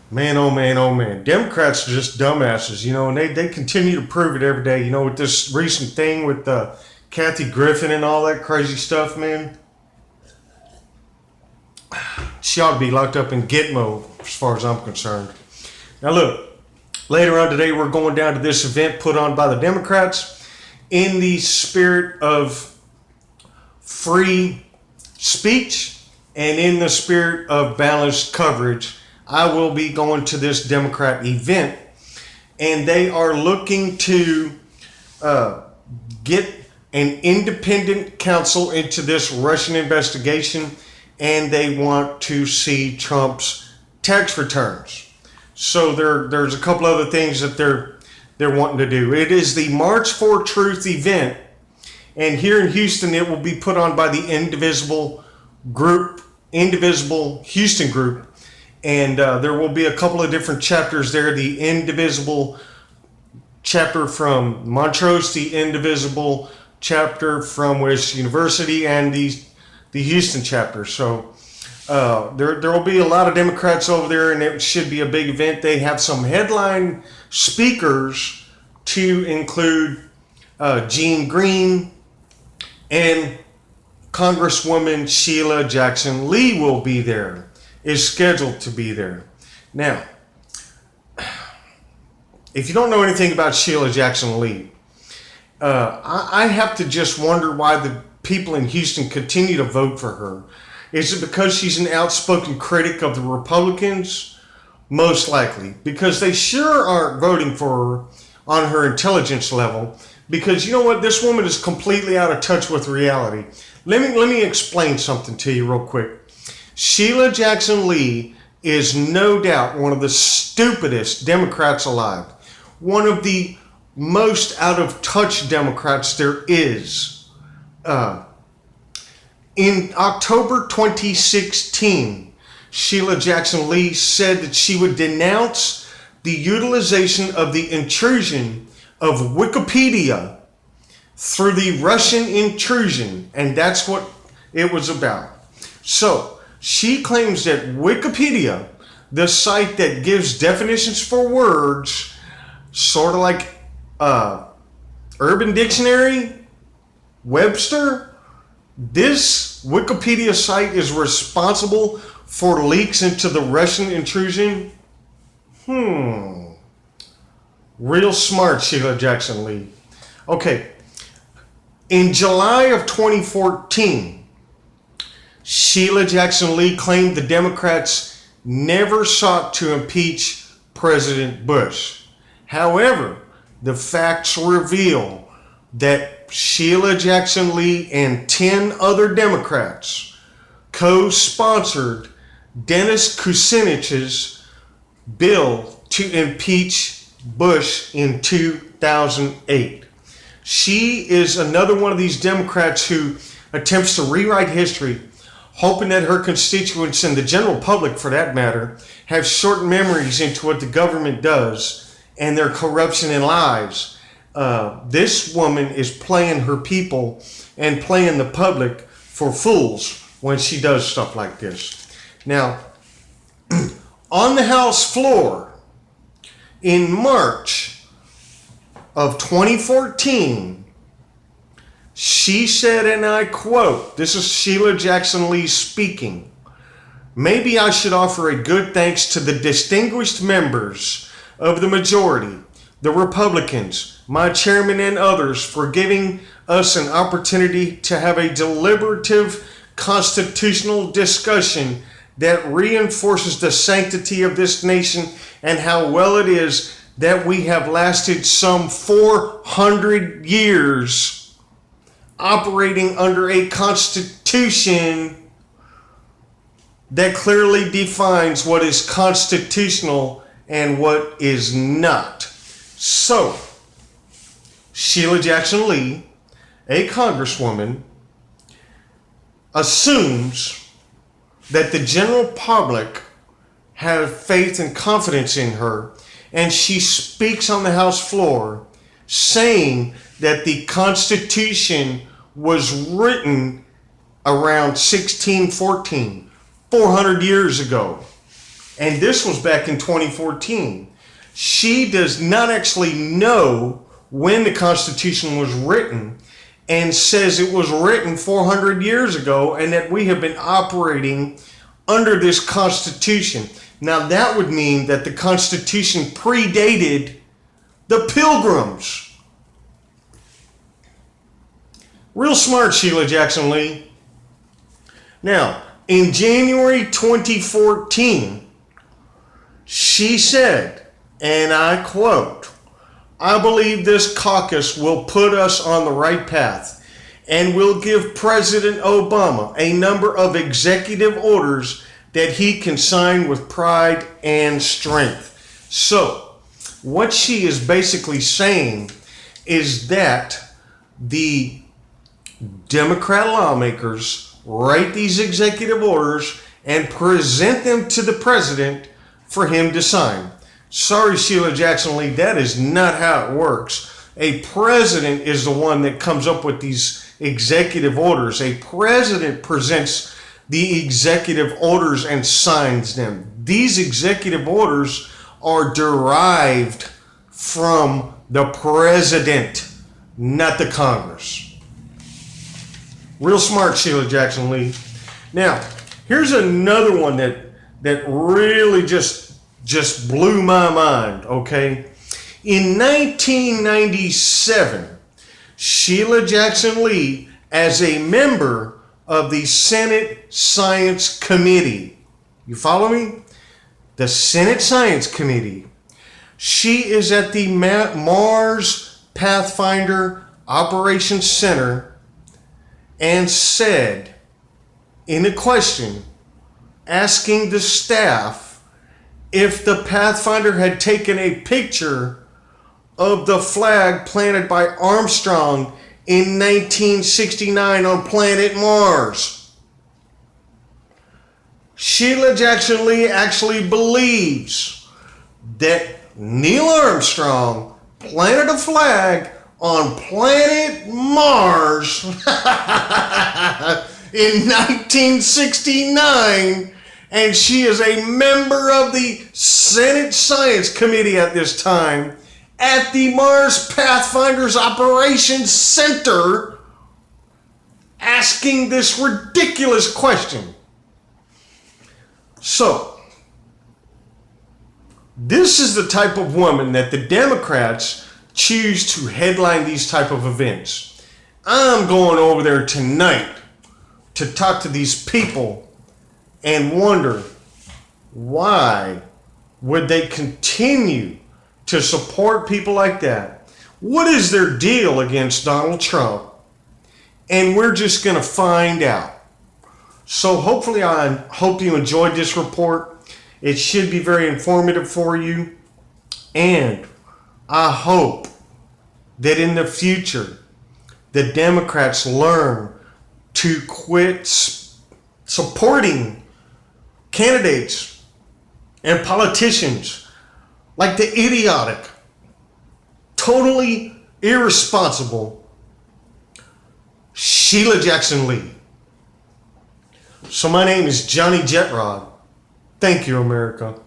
Man, oh man, oh man. Democrats are just dumbasses, and they continue to prove it every day. With this recent thing with Kathy Griffin and all that crazy stuff, man. She ought to be locked up in Gitmo as far as I'm concerned. Now look, later on today we're going down to this event put on by the Democrats in the spirit of free speech and in the spirit of balanced coverage. I will be going to this Democrat event, and they are looking to get an independent counsel into this Russian investigation, and they want to see Trump's tax returns. So there's a couple other things that they're wanting to do. It is the March for Truth event, and here in Houston it will be put on by the Indivisible Houston group. And there will be a couple of different chapters there. The Indivisible chapter from Montrose, the Indivisible chapter from West University, and the Houston chapter. So there will be a lot of Democrats over there, and it should be a big event. They have some headline speakers to include Gene Green, and Congresswoman Sheila Jackson Lee will be there. Is scheduled to be there. Now, if you don't know anything about Sheila Jackson Lee, I have to just wonder why the people in Houston continue to vote for her. Is it because she's an outspoken critic of the Republicans? Most likely. Because they sure aren't voting for her on her intelligence level. Because you know what? This woman is completely out of touch with reality. Let me explain something to you real quick. Sheila Jackson Lee is no doubt one of the stupidest Democrats alive. One of the most out of touch Democrats there is. In October 2016, Sheila Jackson Lee said that she would denounce the utilization of the intrusion of Wikipedia through the Russian intrusion, and that's what it was about. So, she claims that Wikipedia, the site that gives definitions for words, sort of like Urban Dictionary, Webster, this Wikipedia site is responsible for leaks into the Russian intrusion. Real smart, Sheila Jackson Lee. Okay. In July of 2014, Sheila Jackson Lee claimed the Democrats never sought to impeach President Bush. However, the facts reveal that Sheila Jackson Lee and 10 other Democrats co-sponsored Dennis Kucinich's bill to impeach Bush in 2008. She is another one of these Democrats who attempts to rewrite history, hoping that her constituents and the general public, for that matter, have short memories into what the government does and their corruption and lies. This woman is playing her people and playing the public for fools when she does stuff like this. Now, on the House floor in March of 2014, she said, and I quote, this is Sheila Jackson Lee speaking, "Maybe I should offer a good thanks to the distinguished members of the majority, the Republicans, my chairman and others for giving us an opportunity to have a deliberative constitutional discussion that reinforces the sanctity of this nation and how well it is that we have lasted some 400 years operating under a constitution that clearly defines what is constitutional and what is not." So, Sheila Jackson Lee, a congresswoman, assumes that the general public have faith and confidence in her, and she speaks on the House floor saying that the Constitution was written around 1614, 400 years ago. and this was back in 2014. She does not actually know when the Constitution was written, and says it was written 400 years ago and that we have been operating under this Constitution. Now that would mean that the Constitution predated the Pilgrims. Real smart, Sheila Jackson Lee. Now, in January 2014, she said, and I quote, "I believe this caucus will put us on the right path and will give President Obama a number of executive orders that he can sign with pride and strength." So, what she is basically saying is that the Democrat lawmakers write these executive orders and present them to the president for him to sign. Sorry, Sheila Jackson Lee, that is not how it works. A president is the one that comes up with these executive orders. A president presents the executive orders and signs them. These executive orders are derived from the president, not the Congress. Real smart, Sheila Jackson Lee. Now, here's another one that really just blew my mind, okay? In 1997, Sheila Jackson Lee, as a member of the Senate Science Committee, you follow me? The Senate Science Committee. She is at the Mars Pathfinder Operations Center and said, in a question, asking the staff if the Pathfinder had taken a picture of the flag planted by Armstrong in 1969 on planet Mars. Sheila Jackson Lee actually believes that Neil Armstrong planted a flag on planet Mars in 1969, and she is a member of the Senate Science Committee at this time at the Mars Pathfinders Operations Center, asking this ridiculous question. So, this is the type of woman that the Democrats choose to headline these type of events. I'm going over there tonight to talk to these people and wonder, why would they continue to support people like that? What is their deal against Donald Trump? And we're just going to find out. So hopefully, I hope you enjoyed this report. It should be very informative for you. And I hope that in the future, the Democrats learn to quit supporting candidates and politicians like the idiotic, totally irresponsible Sheila Jackson Lee. So my name is Johnnyjetrod. Thank you, America.